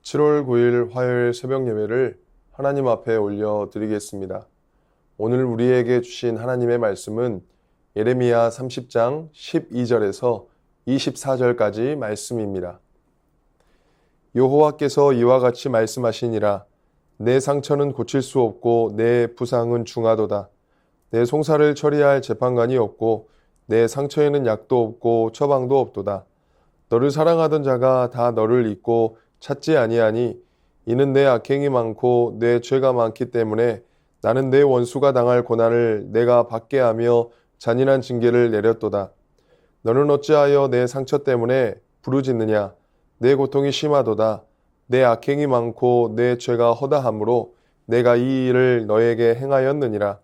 7월 9일 화요일 새벽 예배를 하나님 앞에 올려드리겠습니다. 오늘 우리에게 주신 하나님의 말씀은 예레미야 30장 12절에서 24절까지 말씀입니다. 여호와께서 이와 같이 말씀하시니라. 내 상처는 고칠 수 없고 내 부상은 중하도다. 내 송사를 처리할 재판관이 없고 내 상처에는 약도 없고 처방도 없도다. 너를 사랑하던 자가 다 너를 잊고 찾지 아니하니 이는 내 악행이 많고 내 죄가 많기 때문에 나는 내 원수가 당할 고난을 내가 받게 하며 잔인한 징계를 내렸도다. 너는 어찌하여 내 상처 때문에 부르짖느냐? 내 고통이 심하도다. 내 악행이 많고 내 죄가 허다하므로 내가 이 일을 너에게 행하였느니라.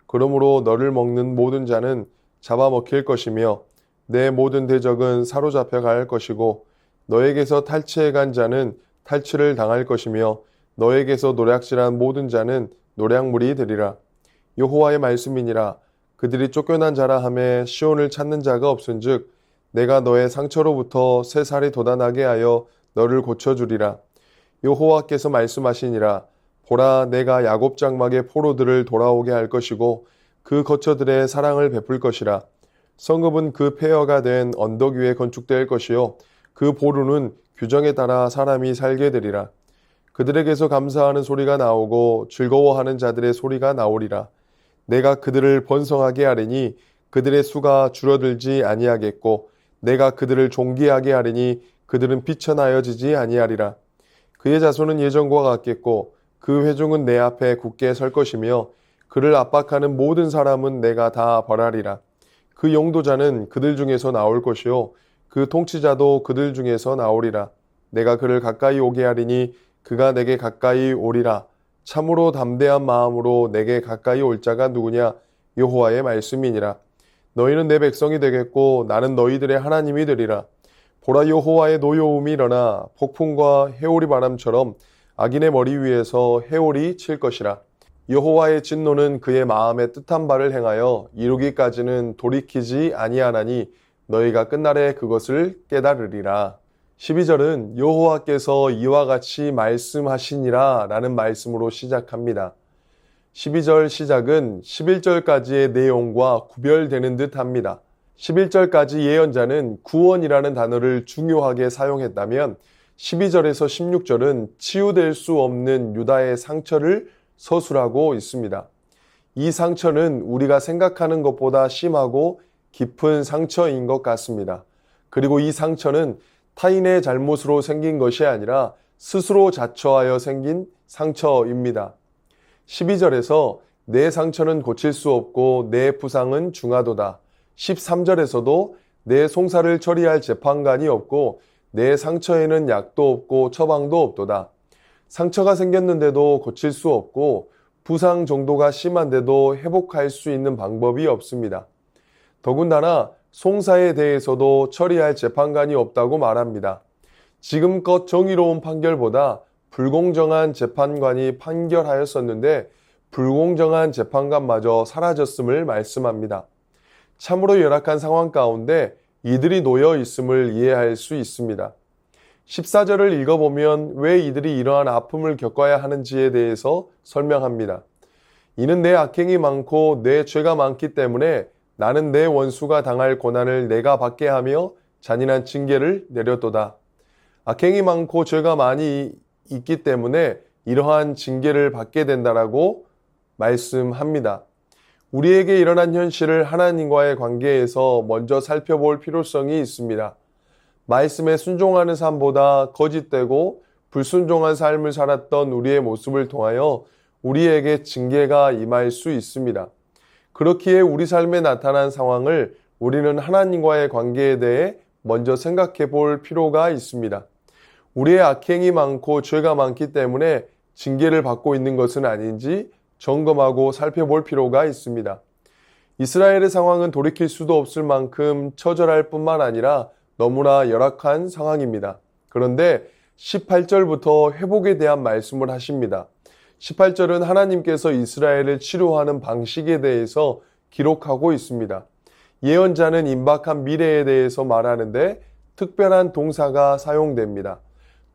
그러므로 너를 먹는 모든 자는 잡아먹힐 것이며 내 모든 대적은 사로잡혀 갈 것이고 너에게서 탈취해 간 자는 탈취를 당할 것이며 너에게서 노략질한 모든 자는 노략물이 되리라. 여호와의 말씀이니라. 그들이 쫓겨난 자라 하매 시온을 찾는 자가 없은즉 내가 너의 상처로부터 새 살이 돋아나게 하여 너를 고쳐주리라. 여호와께서 말씀하시니라. 보라, 내가 야곱 장막의 포로들을 돌아오게 할 것이고 그 거처들의 사랑을 베풀 것이라. 성읍은 그 폐허가 된 언덕 위에 건축될 것이요 그 보루는 규정에 따라 사람이 살게 되리라. 그들에게서 감사하는 소리가 나오고 즐거워하는 자들의 소리가 나오리라. 내가 그들을 번성하게 하리니 그들의 수가 줄어들지 아니하겠고 내가 그들을 존귀하게 하리니 그들은 비천하여지지 아니하리라. 그의 자손은 예전과 같겠고 그 회중은 내 앞에 굳게 설 것이며 그를 압박하는 모든 사람은 내가 다 벌하리라. 그 용도자는 그들 중에서 나올 것이요 그 통치자도 그들 중에서 나오리라. 내가 그를 가까이 오게 하리니 그가 내게 가까이 오리라. 참으로 담대한 마음으로 내게 가까이 올 자가 누구냐? 여호와의 말씀이니라. 너희는 내 백성이 되겠고 나는 너희들의 하나님이 되리라. 보라, 여호와의 노여움이 일어나 폭풍과 해오리 바람처럼 악인의 머리 위에서 해오리 칠 것이라. 여호와의 진노는 그의 마음에 뜻한 바를 행하여 이루기까지는 돌이키지 아니하나니 너희가 끝날에 그것을 깨달으리라. 12절은 여호와께서 이와 같이 말씀하시니라 라는 말씀으로 시작합니다. 12절 시작은 11절까지의 내용과 구별되는 듯 합니다. 11절까지 예언자는 구원이라는 단어를 중요하게 사용했다면 12절에서 16절은 치유될 수 없는 유다의 상처를 서술하고 있습니다. 이 상처는 우리가 생각하는 것보다 심하고 깊은 상처인 것 같습니다. 그리고 이 상처는 타인의 잘못으로 생긴 것이 아니라 스스로 자처하여 생긴 상처입니다. 12절에서 내 상처는 고칠 수 없고 내 부상은 중하도다. 13절에서도 내 송사를 처리할 재판관이 없고 내 상처에는 약도 없고 처방도 없도다. 상처가 생겼는데도 고칠 수 없고 부상 정도가 심한데도 회복할 수 있는 방법이 없습니다. 더군다나 송사에 대해서도 처리할 재판관이 없다고 말합니다. 지금껏 정의로운 판결보다 불공정한 재판관이 판결하였었는데 불공정한 재판관마저 사라졌음을 말씀합니다. 참으로 열악한 상황 가운데 이들이 놓여 있음을 이해할 수 있습니다. 14절을 읽어보면 왜 이들이 이러한 아픔을 겪어야 하는지에 대해서 설명합니다. 이는 내 악행이 많고 내 죄가 많기 때문에 나는 내 원수가 당할 고난을 내가 받게 하며 잔인한 징계를 내렸도다. 악행이 많고 죄가 많이 있기 때문에 이러한 징계를 받게 된다라고 말씀합니다. 우리에게 일어난 현실을 하나님과의 관계에서 먼저 살펴볼 필요성이 있습니다. 말씀에 순종하는 삶보다 거짓되고 불순종한 삶을 살았던 우리의 모습을 통하여 우리에게 징계가 임할 수 있습니다. 그렇기에 우리 삶에 나타난 상황을 우리는 하나님과의 관계에 대해 먼저 생각해 볼 필요가 있습니다. 우리의 악행이 많고 죄가 많기 때문에 징계를 받고 있는 것은 아닌지 점검하고 살펴볼 필요가 있습니다. 이스라엘의 상황은 돌이킬 수도 없을 만큼 처절할 뿐만 아니라 너무나 열악한 상황입니다. 그런데 18절부터 회복에 대한 말씀을 하십니다. 18절은 하나님께서 이스라엘을 치료하는 방식에 대해서 기록하고 있습니다. 예언자는 임박한 미래에 대해서 말하는데 특별한 동사가 사용됩니다.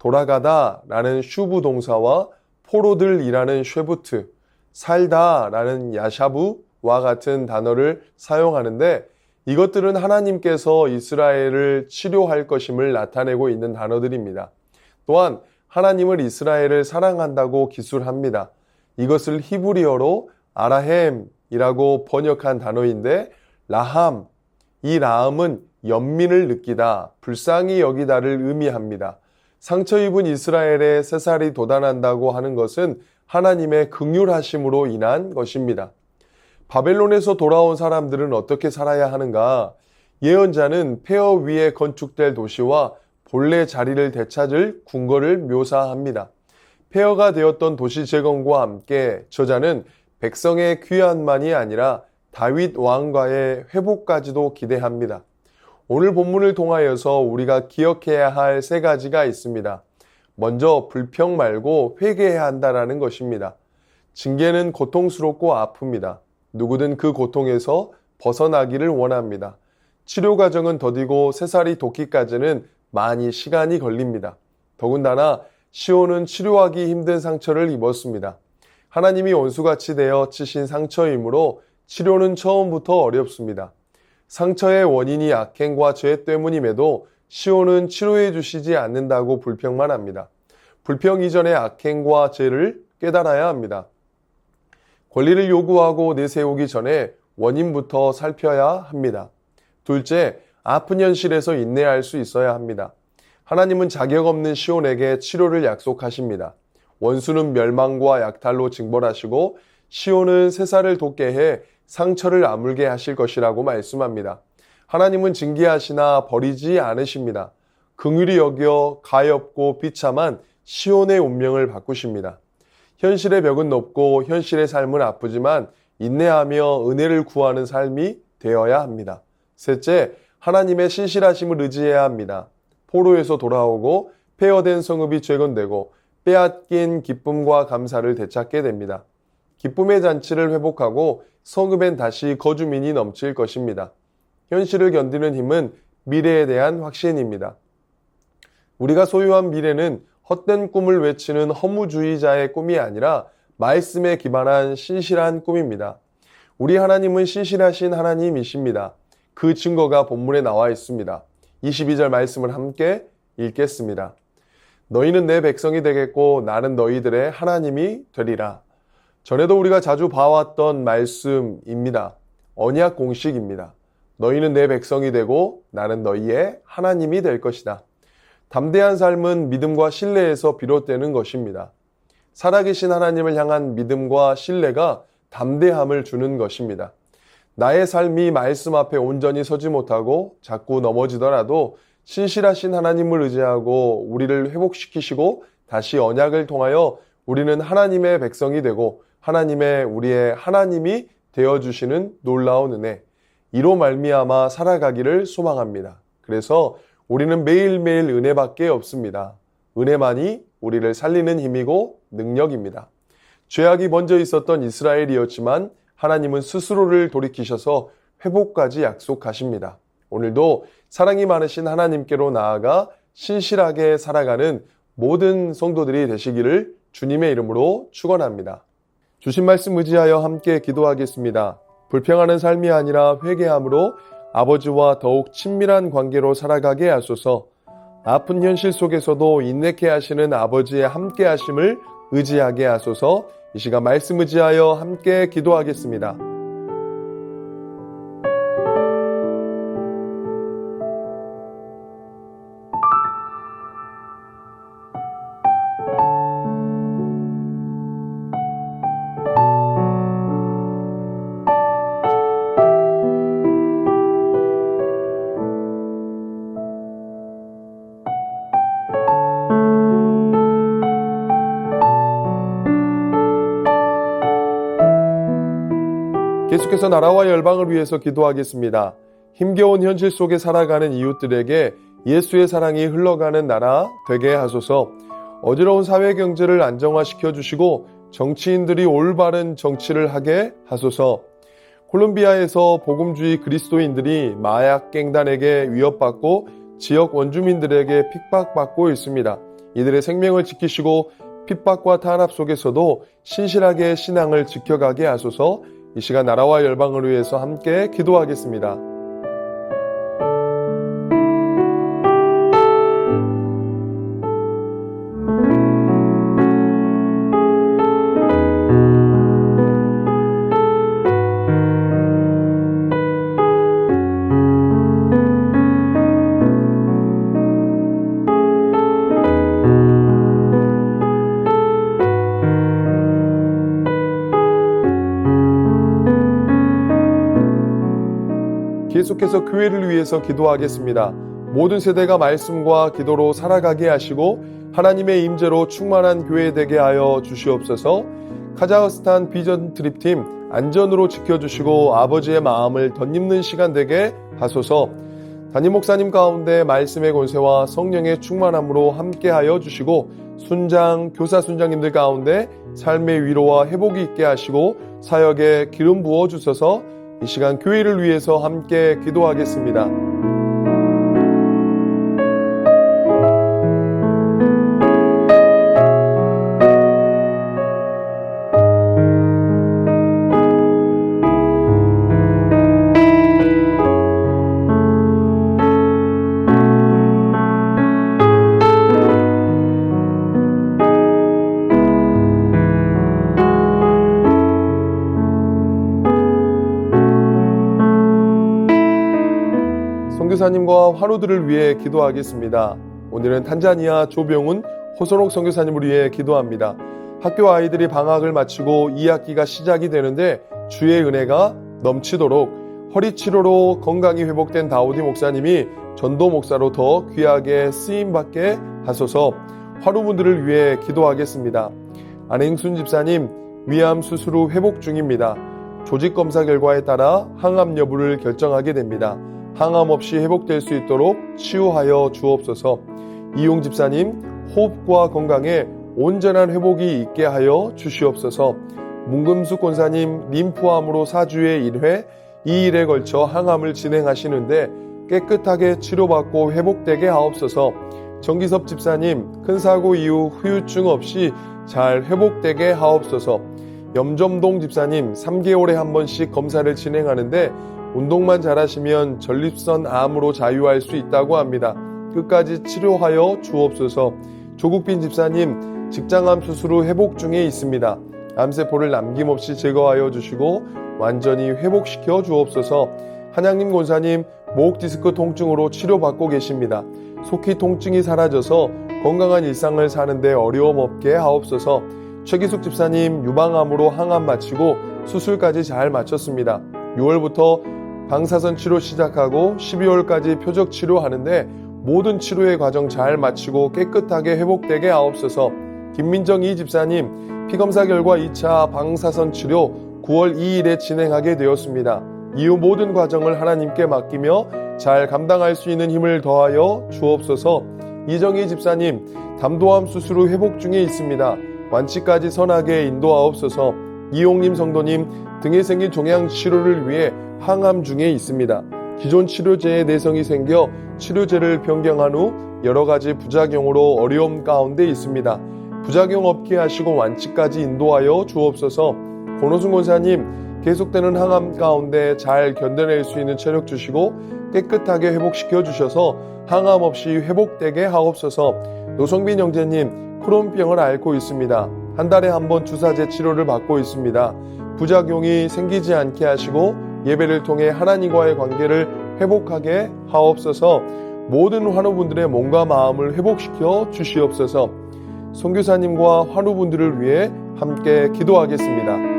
돌아가다 라는 슈브 동사와 포로들이라는 쉐부트, 살다 라는 야샤부와 같은 단어를 사용하는데 이것들은 하나님께서 이스라엘을 치료할 것임을 나타내고 있는 단어들입니다. 또한 하나님을 이스라엘을 사랑한다고 기술합니다. 이것을 히브리어로 아라햄이라고 번역한 단어인데 라함, 이 라함은 연민을 느끼다, 불쌍히 여기다를 의미합니다. 상처 입은 이스라엘에 새살이 돋아난다고 하는 것은 하나님의 긍휼하심으로 인한 것입니다. 바벨론에서 돌아온 사람들은 어떻게 살아야 하는가? 예언자는 폐허 위에 건축될 도시와 본래 자리를 되찾을 궁궐을 묘사합니다. 폐허가 되었던 도시 재건과 함께 저자는 백성의 귀환만이 아니라 다윗 왕과의 회복까지도 기대합니다. 오늘 본문을 통하여서 우리가 기억해야 할 세 가지가 있습니다. 먼저 불평 말고 회개해야 한다는 것입니다. 징계는 고통스럽고 아픕니다. 누구든 그 고통에서 벗어나기를 원합니다. 치료 과정은 더디고 새살이 돋기까지는 많이 시간이 걸립니다. 더군다나 시온은 치료하기 힘든 상처를 입었습니다. 하나님이 원수같이 되어 치신 상처이므로 치료는 처음부터 어렵습니다. 상처의 원인이 악행과 죄 때문임에도 시온은 치료해 주시지 않는다고 불평만 합니다. 불평 이전에 악행과 죄를 깨달아야 합니다. 권리를 요구하고 내세우기 전에 원인부터 살펴야 합니다. 둘째, 아픈 현실에서 인내할 수 있어야 합니다. 하나님은 자격 없는 시온에게 치료를 약속하십니다. 원수는 멸망과 약탈로 징벌하시고 시온은 새살을 돋게 해 상처를 아물게 하실 것이라고 말씀합니다. 하나님은 징계하시나 버리지 않으십니다. 긍휼히 여겨 가엾고 비참한 시온의 운명을 바꾸십니다. 현실의 벽은 높고 현실의 삶은 아프지만 인내하며 은혜를 구하는 삶이 되어야 합니다. 셋째, 하나님의 신실하심을 의지해야 합니다. 포로에서 돌아오고 폐허된 성읍이 재건되고 빼앗긴 기쁨과 감사를 되찾게 됩니다. 기쁨의 잔치를 회복하고 성읍엔 다시 거주민이 넘칠 것입니다. 현실을 견디는 힘은 미래에 대한 확신입니다. 우리가 소유한 미래는 헛된 꿈을 외치는 허무주의자의 꿈이 아니라 말씀에 기반한 신실한 꿈입니다. 우리 하나님은 신실하신 하나님이십니다. 그 증거가 본문에 나와 있습니다. 22절 말씀을 함께 읽겠습니다. 너희는 내 백성이 되겠고 나는 너희들의 하나님이 되리라. 전에도 우리가 자주 봐왔던 말씀입니다. 언약 공식입니다. 너희는 내 백성이 되고 나는 너희의 하나님이 될 것이다. 담대한 삶은 믿음과 신뢰에서 비롯되는 것입니다. 살아계신 하나님을 향한 믿음과 신뢰가 담대함을 주는 것입니다. 나의 삶이 말씀 앞에 온전히 서지 못하고 자꾸 넘어지더라도 신실하신 하나님을 의지하고 우리를 회복시키시고 다시 언약을 통하여 우리는 하나님의 백성이 되고 하나님의 우리의 하나님이 되어주시는 놀라운 은혜, 이로 말미암아 살아가기를 소망합니다. 그래서 우리는 매일매일 은혜밖에 없습니다. 은혜만이 우리를 살리는 힘이고 능력입니다. 죄악이 먼저 있었던 이스라엘이었지만 하나님은 스스로를 돌이키셔서 회복까지 약속하십니다. 오늘도 사랑이 많으신 하나님께로 나아가 신실하게 살아가는 모든 성도들이 되시기를 주님의 이름으로 축원합니다. 주신 말씀 의지하여 함께 기도하겠습니다. 불평하는 삶이 아니라 회개함으로 아버지와 더욱 친밀한 관계로 살아가게 하소서. 아픈 현실 속에서도 인내케 하시는 아버지의 함께 하심을 의지하게 하소서. 이 시간 말씀 의지하여 함께 기도하겠습니다. 계속해서 나라와 열방을 위해서 기도하겠습니다. 힘겨운 현실 속에 살아가는 이웃들에게 예수의 사랑이 흘러가는 나라 되게 하소서. 어지러운 사회 경제를 안정화시켜 주시고 정치인들이 올바른 정치를 하게 하소서. 콜롬비아에서 복음주의 그리스도인들이 마약 갱단에게 위협받고 지역 원주민들에게 핍박받고 있습니다. 이들의 생명을 지키시고 핍박과 탄압 속에서도 신실하게 신앙을 지켜가게 하소서. 이 시간 나라와 열방을 위해서 함께 기도하겠습니다. 계속해서 교회를 위해서 기도하겠습니다. 모든 세대가 말씀과 기도로 살아가게 하시고 하나님의 임재로 충만한 교회 되게 하여 주시옵소서. 카자흐스탄 비전 트립팀 안전으로 지켜주시고 아버지의 마음을 덧입는 시간 되게 하소서. 담임 목사님 가운데 말씀의 권세와 성령의 충만함으로 함께하여 주시고 순장, 교사 순장님들 가운데 삶의 위로와 회복이 있게 하시고 사역에 기름 부어 주셔서 이 시간 교회를 위해서 함께 기도하겠습니다. 선교사님과 환우들을 위해 기도하겠습니다. 오늘은 탄자니아 조병훈, 호선옥 선교사님을 위해 기도합니다. 학교 아이들이 방학을 마치고 2학기가 시작이 되는데 주의 은혜가 넘치도록 허리 치료로 건강이 회복된 다우디 목사님이 전도 목사로 더 귀하게 쓰임받게 하소서. 환우분들을 위해 기도하겠습니다. 안행순 집사님 위암 수술 후 회복 중입니다. 조직 검사 결과에 따라 항암 여부를 결정하게 됩니다. 항암 없이 회복될 수 있도록 치유하여 주옵소서. 이용 집사님 호흡과 건강에 온전한 회복이 있게 하여 주시옵소서. 문금수 권사님 림프암으로 4주에 1회 2일에 걸쳐 항암을 진행하시는데 깨끗하게 치료받고 회복되게 하옵소서. 정기섭 집사님 큰 사고 이후 후유증 없이 잘 회복되게 하옵소서. 염점동 집사님 3개월에 한 번씩 검사를 진행하는데 운동만 잘하시면 전립선 암으로 자유할 수 있다고 합니다. 끝까지 치료하여 주옵소서. 조국빈 집사님 직장암 수술 후 회복 중에 있습니다. 암세포를 남김없이 제거하여 주시고 완전히 회복시켜 주옵소서. 한양림 권사님 목 디스크 통증으로 치료받고 계십니다. 속히 통증이 사라져서 건강한 일상을 사는데 어려움 없게 하옵소서. 최기숙 집사님 유방암으로 항암 마치고 수술까지 잘 마쳤습니다. 6월부터 방사선 치료 시작하고 12월까지 표적 치료하는데 모든 치료의 과정 잘 마치고 깨끗하게 회복되게 하옵소서. 김민정 이 집사님 피검사 결과 2차 방사선 치료 9월 2일에 진행하게 되었습니다. 이후 모든 과정을 하나님께 맡기며 잘 감당할 수 있는 힘을 더하여 주옵소서. 이정희 집사님 담도암 수술 후 회복 중에 있습니다. 완치까지 선하게 인도하옵소서. 이용림 성도님 등에 생긴 종양 치료를 위해 항암 중에 있습니다. 기존 치료제에 내성이 생겨 치료제를 변경한 후 여러 가지 부작용으로 어려움 가운데 있습니다. 부작용 없게 하시고 완치까지 인도하여 주옵소서. 권호순 권사님 계속되는 항암 가운데 잘 견뎌낼 수 있는 체력 주시고 깨끗하게 회복시켜 주셔서 항암 없이 회복되게 하옵소서. 노성빈 형제님 크론병을 앓고 있습니다. 한 달에 한 번 주사제 치료를 받고 있습니다. 부작용이 생기지 않게 하시고 예배를 통해 하나님과의 관계를 회복하게 하옵소서. 모든 환우분들의 몸과 마음을 회복시켜 주시옵소서. 선교사님과 환우분들을 위해 함께 기도하겠습니다.